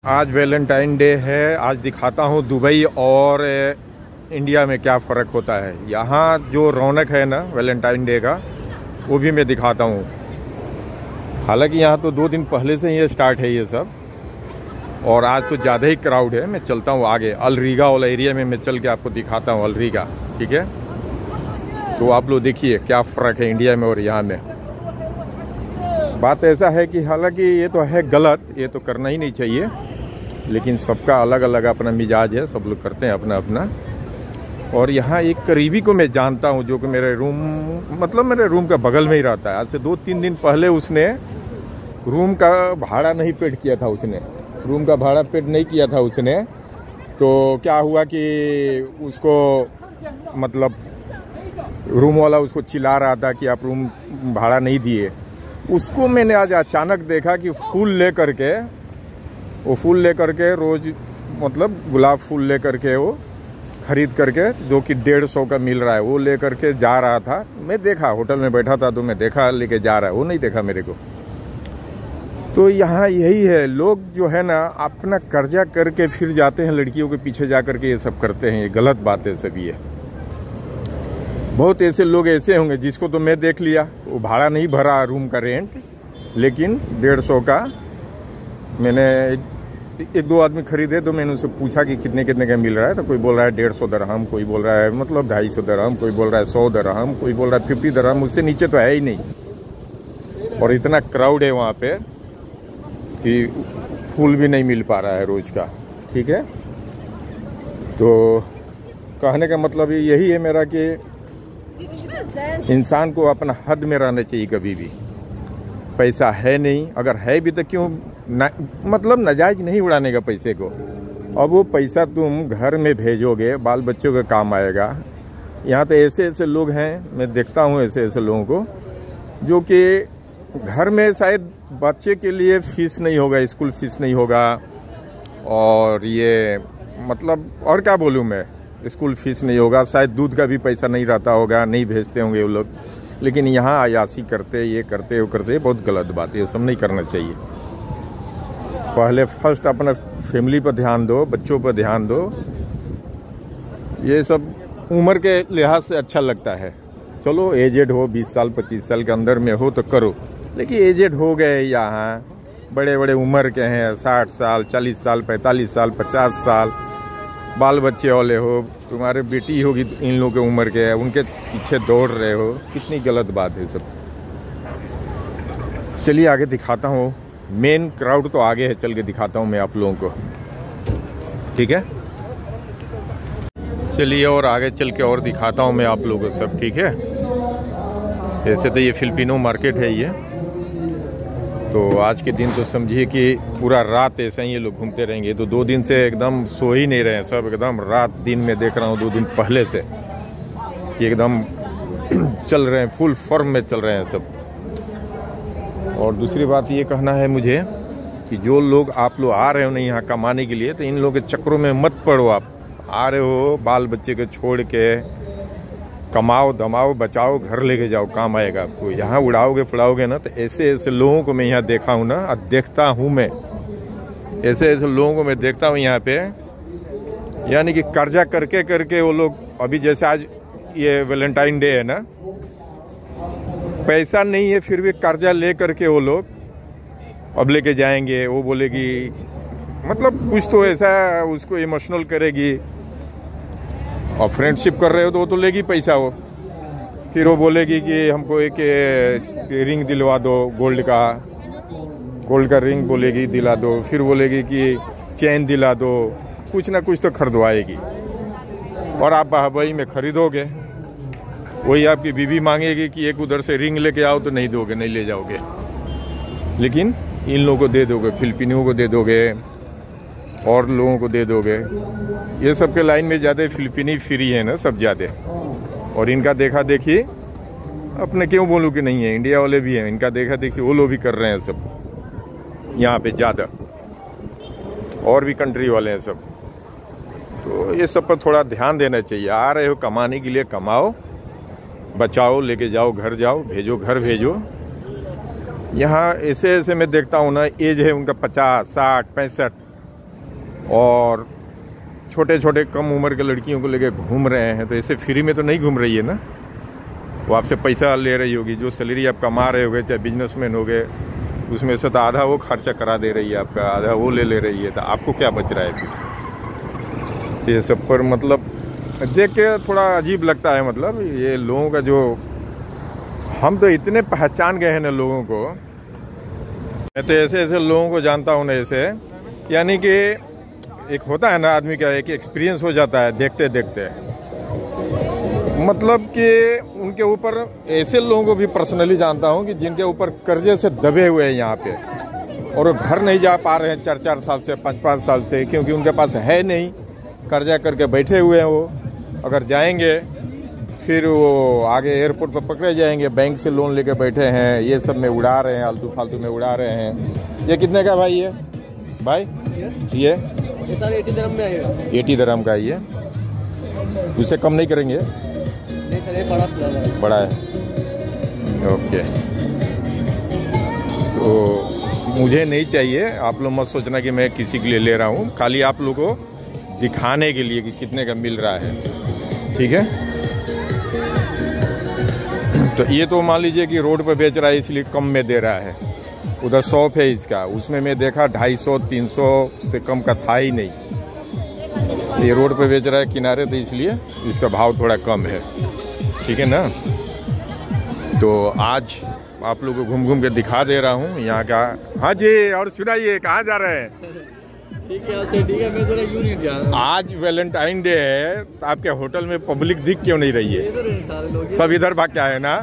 आज Valentine day है। आज दिखाता हूँ दुबई और इंडिया में क्या फ़र्क होता है। यहाँ जो रौनक है ना वैलेंटाइन डे का, वो भी मैं दिखाता हूँ। हालांकि यहाँ तो 2 दिन पहले से ही स्टार्ट है ये सब, और आज तो ज़्यादा ही क्राउड है। मैं चलता हूँ आगे अलरीगा वाला एरिया में, मैं चल के आपको दिखाता हूँ अलरीगा। ठीक है, तो आप लोग देखिए क्या फ़र्क है इंडिया में और यहाँ में। बात ऐसा है कि हालांकि ये तो है गलत, ये तो करना ही नहीं चाहिए, लेकिन सबका अलग अलग अपना मिजाज है, सब लोग करते हैं अपना अपना। और यहाँ एक करीबी को मैं जानता हूँ जो कि मेरे रूम का बगल में ही रहता है। आज से 2-3 दिन पहले उसने रूम का भाड़ा नहीं पेड किया था, रूम का भाड़ा पेड नहीं किया था उसने। तो क्या हुआ कि उसको रूम वाला उसको चिल्ला रहा था कि आप रूम भाड़ा नहीं दिए। उसको मैंने आज अचानक देखा कि फूल लेकर के रोज़ गुलाब फूल लेकर के वो ख़रीद करके, जो कि 150 का मिल रहा है, वो लेकर के जा रहा था। मैं देखा, होटल में बैठा था तो मैं देखा लेके जा रहा है, वो नहीं देखा मेरे को। तो यहाँ यही है, लोग जो है ना अपना कर्जा करके फिर जाते हैं लड़कियों के पीछे जा करके, ये सब करते हैं। ये गलत बात है सब। ये बहुत ऐसे लोग ऐसे होंगे जिसको तो मैं देख लिया, वो भाड़ा नहीं भरा रूम का रेंट, लेकिन 150 का। मैंने एक दो आदमी खरीदे तो मैंने उनसे पूछा कि कितने का मिल रहा है, तो कोई बोल रहा है 150 दिरहम, कोई बोल रहा है 250 दिरहम, कोई बोल रहा है 100 दिरहम, कोई बोल रहा है 50 दिरहम। उससे नीचे तो है ही नहीं। और इतना क्राउड है वहाँ पे कि फूल भी नहीं मिल पा रहा है रोज़ का। ठीक है, तो कहने का मतलब यही है मेरा कि इंसान को अपना हद में रहना चाहिए कभी भी। पैसा है नहीं, अगर है भी तो क्यों नाजायज नहीं उड़ाने का पैसे को। अब वो पैसा तुम घर में भेजोगे, बाल बच्चों के काम आएगा। यहाँ तो ऐसे लोग हैं, मैं देखता हूँ ऐसे लोगों को, जो कि घर में शायद बच्चे के लिए फीस नहीं होगा, स्कूल फीस नहीं होगा, और ये और क्या बोलूँ मैं, स्कूल फीस नहीं होगा, शायद दूध का भी पैसा नहीं रहता होगा, नहीं भेजते होंगे वो लोग। लेकिन यहाँ अयासी करते, ये करते, वो करते, बहुत गलत बात है। ये सब नहीं करना चाहिए। पहले फर्स्ट अपना फैमिली पर ध्यान दो, बच्चों पर ध्यान दो। ये सब उम्र के लिहाज से अच्छा लगता है। चलो एजेड हो, 20 साल 25 साल के अंदर में हो तो करो, लेकिन एजेड हो गए यहाँ, बड़े बड़े उम्र के हैं, 60 साल 40 साल 45 साल 50 साल, बाल बच्चे वाले हो, तुम्हारे बेटी होगी इन लोगों के उम्र के, उनके पीछे दौड़ रहे हो, कितनी गलत बात है सब। चलिए आगे दिखाता हूँ। मेन क्राउड तो आगे है, चल के दिखाता हूँ मैं आप लोगों को। ठीक है, चलिए और आगे चल के और दिखाता हूँ मैं आप लोगों को सब। ठीक है, ऐसे तो ये फिलिपिनो मार्केट है ये। तो आज के दिन तो समझिए कि पूरा रात ऐसे ही ये लोग घूमते रहेंगे। तो 2 दिन से एकदम सो ही नहीं रहे हैं सब, एकदम रात दिन में देख रहा हूँ 2 दिन पहले से कि एकदम चल रहे हैं, फुल फॉर्म में चल रहे हैं सब। और दूसरी बात ये कहना है मुझे कि जो लोग आप लोग आ रहे हो नहीं यहाँ कमाने के लिए, तो इन लोगों के चक्करों में मत पड़ो। आप आ रहे हो बाल बच्चे को छोड़ के, कमाओ दमाओ बचाओ, घर लेके जाओ, काम आएगा आपको। यहाँ उड़ाओगे फुड़ाओगे ना, तो ऐसे लोगों को मैं यहाँ देखा हूँ ना, और देखता हूँ मैं, ऐसे लोगों को मैं देखता हूँ यहाँ पे। यानी कि कर्जा करके वो लोग, अभी जैसे आज ये वैलेंटाइन डे है ना, पैसा नहीं है फिर भी कर्जा ले करके वो लोग अब लेके जाएंगे। वो बोलेगी कुछ तो ऐसा उसको इमोशनल करेगी, और फ्रेंडशिप कर रहे हो तो वो तो लेगी पैसा वो। फिर वो बोलेगी कि हमको एक रिंग दिलवा दो, गोल्ड का रिंग बोलेगी दिला दो। फिर बोलेगी कि चेन दिला दो, कुछ ना कुछ तो खरीदवाएगी, और आप बाहबाई में खरीदोगे। वही आपकी बीवी मांगेगी कि एक उधर से रिंग लेके आओ, तो नहीं दोगे, नहीं ले जाओगे, लेकिन इन लोगों को दे दोगे, फिलिपिनियों को दे दोगे, और लोगों को दे दोगे। ये सब के लाइन में ज़्यादा फिलिपिनी फ्री है ना सब ज़्यादा। और इनका देखा देखी, अपने क्यों बोलूँ कि नहीं है, इंडिया वाले भी हैं, इनका देखा देखी वो लोग भी कर रहे हैं सब यहाँ पे ज़्यादा, और भी कंट्री वाले हैं सब। तो ये सब पर थोड़ा ध्यान देना चाहिए। आ रहे हो कमाने के लिए, कमाओ, बचाओ, लेके जाओ, घर जाओ, भेजो, घर भेजो। यहाँ ऐसे मैं देखता हूँ ना, एज है उनका 50, 60, 65, और छोटे छोटे कम उम्र के लड़कियों को लेके घूम रहे हैं। तो ऐसे फ्री में तो नहीं घूम रही है ना, वो आपसे पैसा ले रही होगी। जो सैलरी आप कमा रहे होगे, चाहे बिजनेसमैन हो गए, उसमें से तो आधा वो खर्चा करा दे रही है आपका, आधा वो ले रही है। तो आपको क्या बच रहा है फिर? ये सब पर मतलब देख के थोड़ा अजीब लगता है। मतलब ये लोगों का जो, हम तो इतने पहचान गए हैं ना लोगों को। मैं तो ऐसे ऐसे लोगों को जानता हूँ ना, ऐसे यानी कि एक होता है ना आदमी का एक एक्सपीरियंस हो जाता है देखते देखते। मतलब कि उनके ऊपर ऐसे लोगों को भी पर्सनली जानता हूँ कि जिनके ऊपर कर्जे से दबे हुए हैं यहाँ पे, और वो घर नहीं जा पा रहे हैं 4-4 साल से, 5-5 साल से, क्योंकि उनके पास है नहीं, कर्जा करके बैठे हुए हैं वो। अगर जाएंगे फिर वो आगे एयरपोर्ट पर पकड़े जाएंगे, बैंक से लोन लेके बैठे हैं, ये सब में उड़ा रहे हैं, आलतू फालतू में उड़ा रहे हैं। ये कितने का भाई? ये भाई ये सारे 80 दिरहम में आएगा। 80 दिरहम का ये, उससे कम नहीं करेंगे? नहीं सर, ये बड़ा है। ओके, तो मुझे नहीं चाहिए। आप लोग मत सोचना कि मैं किसी के लिए ले रहा हूँ, खाली आप लोगों को दिखाने के लिए कि कितने का मिल रहा है, ठीक है? तो ये तो मान लीजिए कि रोड पे बेच रहा है इसलिए कम में दे रहा है। उधर शॉप है इसका, उसमें मैं देखा 250-300 से कम का था ही नहीं। ये रोड पे बेच रहा है किनारे, तो इसलिए इसका भाव थोड़ा कम है, ठीक है ना? तो आज आप लोगों को घूम घूम के दिखा दे रहा हूँ यहाँ का। हाँ जी, और सुनाइए, कहाँ जा रहे हैं? ठीक है, मैं जरा यूं नहीं जा रहा। आज वैलेंटाइन डे है, तो आपके होटल में पब्लिक दिख क्यों नहीं रही है? सब इधर भाग क्या है ना?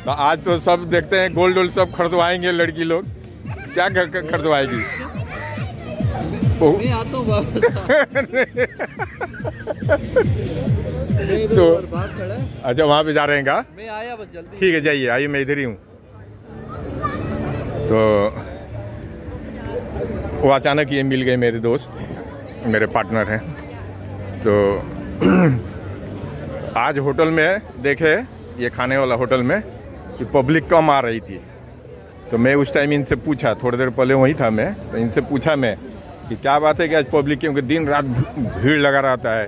तो आज तो सब देखते हैं गोल्ड वोल्ड सब खरीदवाएंगे लड़की लोग। क्या खरीदवाएगी? मैं आता हूँ वापस। तो अच्छा, वहाँ पे जा रहे हैं का? मैं आया बस जल्दी। ठीक है, जाइए, आइए, मैं इधर ही हूँ। तो वो अचानक ये मिल गए मेरे दोस्त, मेरे पार्टनर हैं। तो आज होटल में देखे, ये खाने वाला होटल में, कि पब्लिक कम आ रही थी। तो मैं उस टाइम इनसे पूछा, थोड़ी देर पहले वहीं था मैं, तो इनसे पूछा मैं कि क्या बात है कि आज पब्लिक, क्योंकि दिन रात भीड़ लगा रहता है।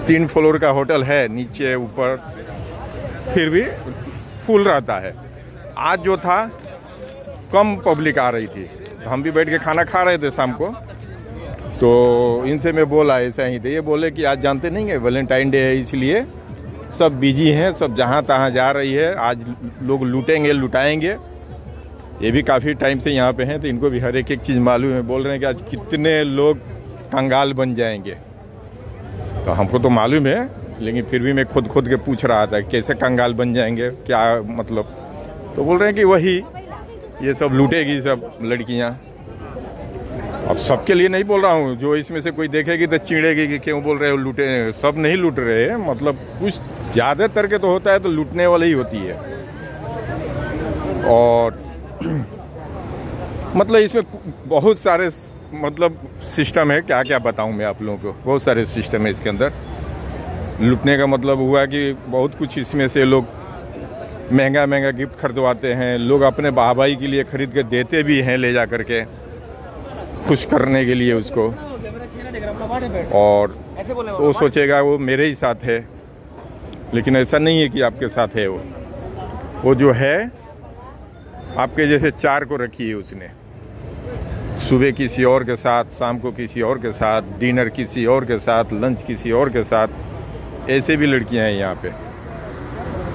3 फ्लोर का होटल है, नीचे ऊपर, फिर भी फुल रहता है। आज जो था कम पब्लिक आ रही थी, तो हम भी बैठ के खाना खा रहे थे शाम को। तो इनसे मैं बोला ऐसा ही, तो ये बोले कि आज जानते नहीं है वैलेंटाइन डे है, इसलिए सब बिजी हैं, सब जहाँ तहाँ जा रही है, आज लोग लूटेंगे लुटाएंगे। ये भी काफ़ी टाइम से यहाँ पे हैं, तो इनको भी हर एक चीज़ मालूम है। बोल रहे हैं कि आज कितने लोग कंगाल बन जाएंगे। तो हमको तो मालूम है, लेकिन फिर भी मैं खुद के पूछ रहा था कैसे कंगाल बन जाएंगे, क्या मतलब? तो बोल रहे हैं कि वही ये सब लूटेगी सब लड़कियाँ। अब सबके लिए नहीं बोल रहा हूँ, जो इसमें से कोई देखेगी तो चिढ़ेगी कि क्यों बोल रहे हो लूटे। सब नहीं लूट रहे हैं, मतलब कुछ ज़्यादातर के तो होता है, तो लूटने वाली ही होती है। और मतलब इसमें बहुत सारे मतलब सिस्टम है, क्या क्या बताऊं मैं आप लोगों को। बहुत सारे सिस्टम है इसके अंदर। लूटने का मतलब हुआ कि बहुत कुछ इसमें से लोग महंगा महंगा गिफ्ट खरीदवाते हैं, लोग अपने भाई के लिए खरीद के देते भी हैं, ले जा करके खुश करने के लिए उसको। और वो सोचेगा वो मेरे ही साथ है, लेकिन ऐसा नहीं है कि आपके साथ है। वो जो है आपके जैसे 4 को रखी है उसने, सुबह किसी और के साथ, शाम को किसी और के साथ, डिनर किसी और के साथ, लंच किसी और के साथ। ऐसे भी लड़कियां हैं यहाँ पे।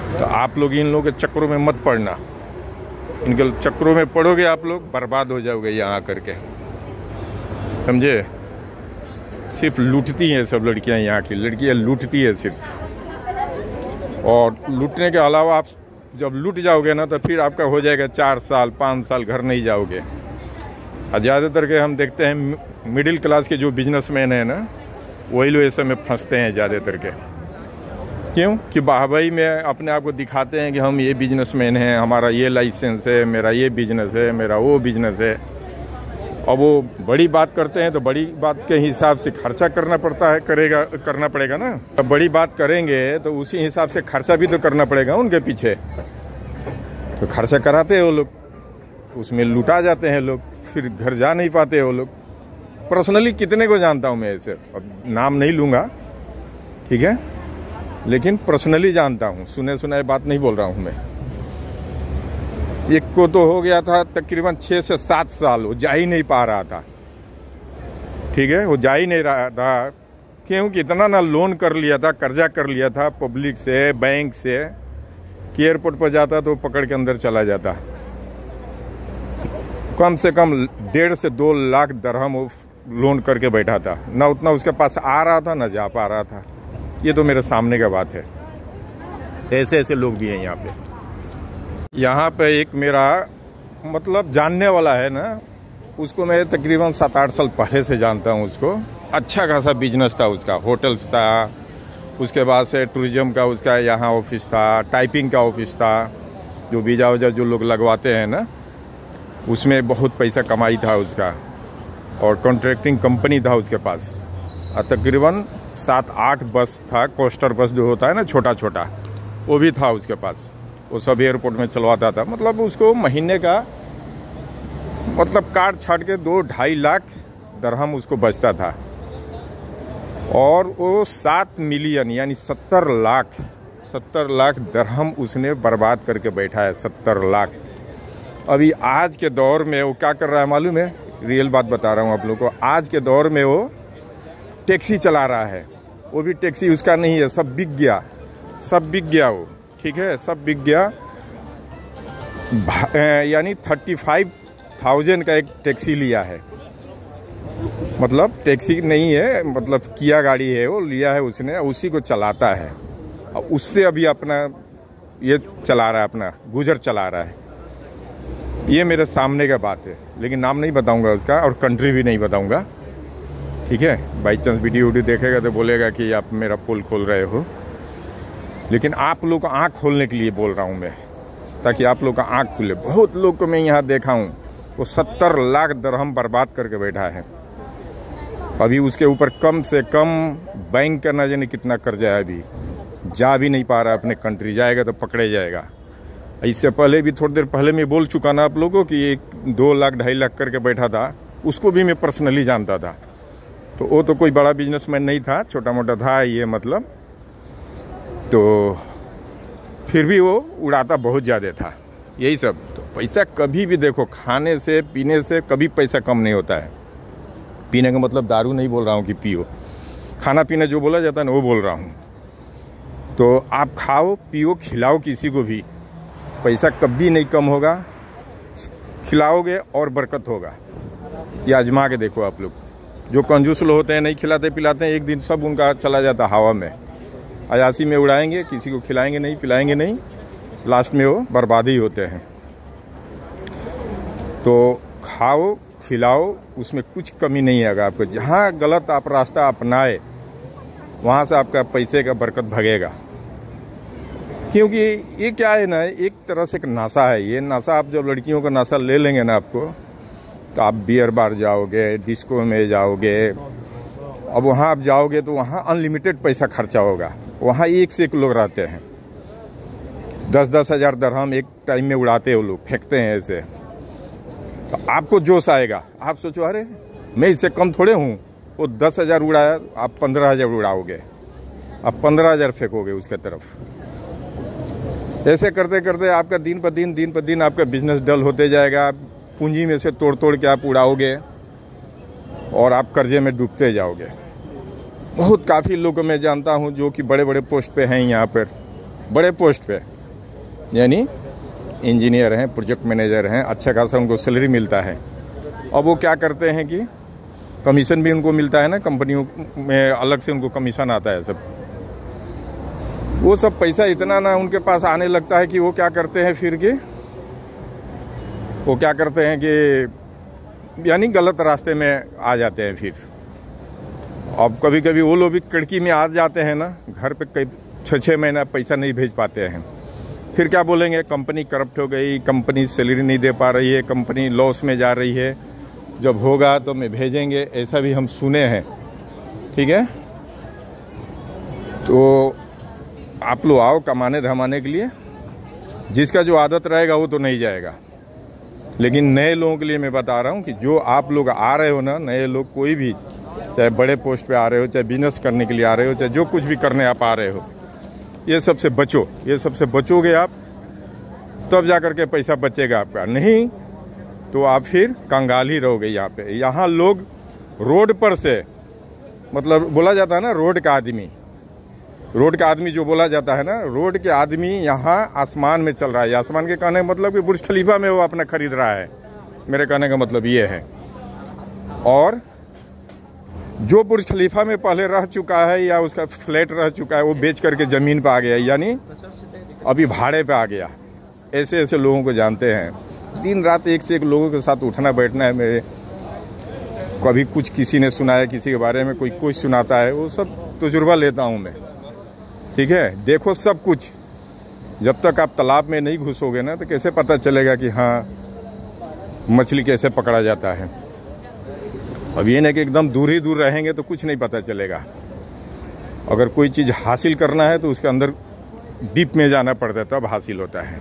तो आप लोग इन लोगों के चक्करों में मत पड़ना। इनके चक्करों में पड़ोगे आप लोग बर्बाद हो जाओगे यहाँ करके, समझे? सिर्फ लूटती हैं सब लड़कियाँ, यहाँ की लड़कियाँ लूटती है सिर्फ। और लूटने के अलावा आप जब लूट जाओगे ना, तो फिर आपका हो जाएगा 4 साल 5 साल घर नहीं जाओगे। और ज़्यादातर के हम देखते हैं मिडिल क्लास के जो बिजनेसमैन हैं ना, वही लोग ऐसे में फंसते हैं ज़्यादातर के। क्यों? कि बाहबाई में अपने आप को दिखाते हैं कि हम ये बिजनेसमैन हैं, हमारा ये लाइसेंस है, मेरा ये बिजनेस है, मेरा वो बिजनेस है। अब वो बड़ी बात करते हैं तो बड़ी बात के हिसाब से खर्चा करना पड़ता है, करना पड़ेगा ना। अब बड़ी बात करेंगे तो उसी हिसाब से खर्चा भी तो करना पड़ेगा उनके पीछे। तो खर्चा कराते हैं वो लोग, उसमें लुटा जाते हैं लोग, फिर घर जा नहीं पाते वो लोग। पर्सनली कितने को जानता हूँ मैं ऐसे, अब नाम नहीं लूँगा, ठीक है, लेकिन पर्सनली जानता हूँ, सुने सुनाए बात नहीं बोल रहा हूँ मैं। एक को तो हो गया था तकरीबन 6 से 7 साल, वो जा ही नहीं पा रहा था, ठीक है, वो जा ही नहीं रहा था, क्योंकि इतना ना लोन कर लिया था, कर्जा कर लिया था पब्लिक से, बैंक से, कि एयरपोर्ट पर जाता तो पकड़ के अंदर चला जाता। कम से कम 1.5 से 2 लाख दरहम वो लोन करके बैठा था, ना उतना उसके पास आ रहा था ना जा पा रहा था। ये तो मेरे सामने का बात है। ऐसे ऐसे लोग भी हैं यहाँ पे। यहाँ पे एक मेरा मतलब जानने वाला है ना, उसको मैं तकरीबन 7-8 साल पहले से जानता हूँ उसको। अच्छा खासा बिजनेस था उसका, होटल्स था, उसके बाद से टूरिज्म का उसका यहाँ ऑफिस था, टाइपिंग का ऑफिस था, जो वीज़ा वूजा जो लोग लगवाते हैं ना, उसमें बहुत पैसा कमाई था उसका, और कॉन्ट्रैक्टिंग कंपनी था उसके पास। तकरीबन 7-8 बस था, कोस्टर बस जो होता है ना छोटा छोटा, वो भी था उसके पास। वो सब एयरपोर्ट में चलवाता था। मतलब उसको महीने का मतलब काट छाट के 2-2.5 लाख दरहम उसको बचता था, और वो 7 मिलियन यानी 70 लाख दरहम उसने बर्बाद करके बैठा है। 70 लाख। अभी आज के दौर में वो क्या कर रहा है मालूम है? रियल बात बता रहा हूँ आप लोगों को। आज के दौर में वो टैक्सी चला रहा है। वो भी टैक्सी उसका नहीं है, सब बिक गया, सब बिक गया वो, ठीक है, सब बिक गया। यानी 35,000 का एक टैक्सी लिया है। मतलब टैक्सी नहीं है, मतलब किया गाड़ी है, वो लिया है उसने, उसी को चलाता है, और उससे अभी अपना ये चला रहा है, अपना गुजर चला रहा है। ये मेरे सामने का बात है, लेकिन नाम नहीं बताऊंगा उसका, और कंट्री भी नहीं बताऊंगा, ठीक है। बाई चांस वीडियो देखेगा तो बोलेगा कि आप मेरा पोल खोल रहे हो, लेकिन आप लोग को आँख खोलने के लिए बोल रहा हूँ मैं, ताकि आप लोग का आँख खुले। बहुत लोग को मैं यहाँ देखा हूँ, वो 70 लाख दरहम बर्बाद करके बैठा है। अभी उसके ऊपर कम से कम बैंक का ना जाने कितना कर्जा है, अभी जा भी नहीं पा रहा अपने कंट्री। जाएगा तो पकड़े जाएगा। इससे पहले भी थोड़ी देर पहले मैं बोल चुका ना आप लोगों कि 2 लाख 2.5 लाख करके बैठा था, उसको भी मैं पर्सनली जानता था। तो वो तो कोई बड़ा बिजनेसमैन नहीं था, छोटा मोटा था ये, मतलब तो फिर भी वो उड़ाता बहुत ज़्यादा था। यही सब। तो पैसा कभी भी देखो, खाने से पीने से कभी पैसा कम नहीं होता है। पीने का मतलब दारू नहीं बोल रहा हूँ कि पियो, खाना पीना जो बोला जाता है ना वो बोल रहा हूँ। तो आप खाओ पियो खिलाओ किसी को भी, पैसा कभी नहीं कम होगा। खिलाओगे और बरकत होगा। ये आजमा के देखो आप लोग। जो कंजूस लोग होते हैं, नहीं खिलाते पिलाते हैं, एक दिन सब उनका चला जाता हवा में, अयासी में उड़ाएंगे, किसी को खिलाएंगे नहीं पिलाएंगे नहीं, लास्ट में वो बर्बादी होते हैं। तो खाओ खिलाओ, उसमें कुछ कमी नहीं आएगा आपको। जहाँ गलत आप रास्ता अपनाए, वहाँ से आपका पैसे का बरकत भगेगा। क्योंकि ये क्या है ना, एक तरह से एक नशा है ये। नशा आप जब लड़कियों का नशा ले लेंगे ना आपको, तो आप बियर बार जाओगे, डिस्को में जाओगे, अब वहाँ आप जाओगे तो वहाँ अनलिमिटेड पैसा खर्चा होगा। वहाँ एक से एक लोग रहते हैं, 10-10 हज़ार दरहम एक टाइम में उड़ाते हैं वो लोग, फेंकते हैं ऐसे। तो आपको जोश आएगा, आप सोचो अरे मैं इससे कम थोड़े हूँ। वो 10,000 उड़ाया, आप 15,000 उड़ाओगे, आप 15,000 फेंकोगे उसके तरफ। ऐसे करते करते आपका दिन पर दिन आपका बिजनेस डल होते जाएगा। पूंजी में से तोड़ तोड़ के आप उड़ाओगे, और आप कर्जे में डूबते जाओगे। बहुत काफ़ी लोगों मैं जानता हूँ जो कि बड़े बड़े पोस्ट पे हैं यहाँ पर, बड़े पोस्ट पे, यानी इंजीनियर हैं, प्रोजेक्ट मैनेजर हैं, अच्छा खासा उनको सैलरी मिलता है। अब वो क्या करते हैं कि कमीशन भी उनको मिलता है ना, कंपनियों में अलग से उनको कमीशन आता है सब। वो सब पैसा इतना ना उनके पास आने लगता है कि वो क्या करते हैं फिर कि वो क्या करते हैं कि यानी गलत रास्ते में आ जाते हैं फिर। अब कभी कभी वो लोग भी कड़की में आ जाते हैं ना, घर पे कई 6-6 महीना पैसा नहीं भेज पाते हैं। फिर क्या बोलेंगे, कंपनी करप्ट हो गई, कंपनी सैलरी नहीं दे पा रही है, कंपनी लॉस में जा रही है, जब होगा तो मैं भेजेंगे, ऐसा भी हम सुने हैं, ठीक है। तो आप लोग आओ कमाने धमाने के लिए। जिसका जो आदत रहेगा वो तो नहीं जाएगा। लेकिन नए लोगों के लिए मैं बता रहा हूँ कि जो आप लोग आ रहे हो ना, नए लोग कोई भी, चाहे बड़े पोस्ट पे आ रहे हो, चाहे बिजनेस करने के लिए आ रहे हो, चाहे जो कुछ भी करने आप आ रहे हो, ये सबसे बचो। ये सबसे बचोगे आप, तब जा कर के पैसा बचेगा आपका, नहीं तो आप फिर कंगाल ही रहोगे। यहाँ पे, यहाँ लोग रोड पर से, मतलब बोला जाता है ना रोड का आदमी, रोड का आदमी जो बोला जाता है ना, रोड के आदमी यहाँ आसमान में चल रहा है। आसमान के कहने का मतलब कि बुर्ज खलीफा में वो अपना खरीद रहा है, मेरे कहने का मतलब ये है। और जो बुर्ज खलीफा में पहले रह चुका है या उसका फ्लैट रह चुका है, वो बेच करके ज़मीन पे आ गया, यानी अभी भाड़े पे आ गया। ऐसे ऐसे लोगों को जानते हैं, दिन रात एक से एक लोगों के साथ उठना बैठना है मेरे। कभी कुछ किसी ने सुनाया किसी के बारे में, कोई कुछ सुनाता है, वो सब तजुर्बा लेता हूँ मैं, ठीक है। देखो सब कुछ, जब तक आप तालाब में नहीं घुसोगे ना, तो कैसे पता चलेगा कि हाँ मछली कैसे पकड़ा जाता है। अब ये नहीं कि एकदम दूर ही दूर रहेंगे तो कुछ नहीं पता चलेगा। अगर कोई चीज़ हासिल करना है तो उसके अंदर डीप में जाना पड़ता है, तब हासिल होता है।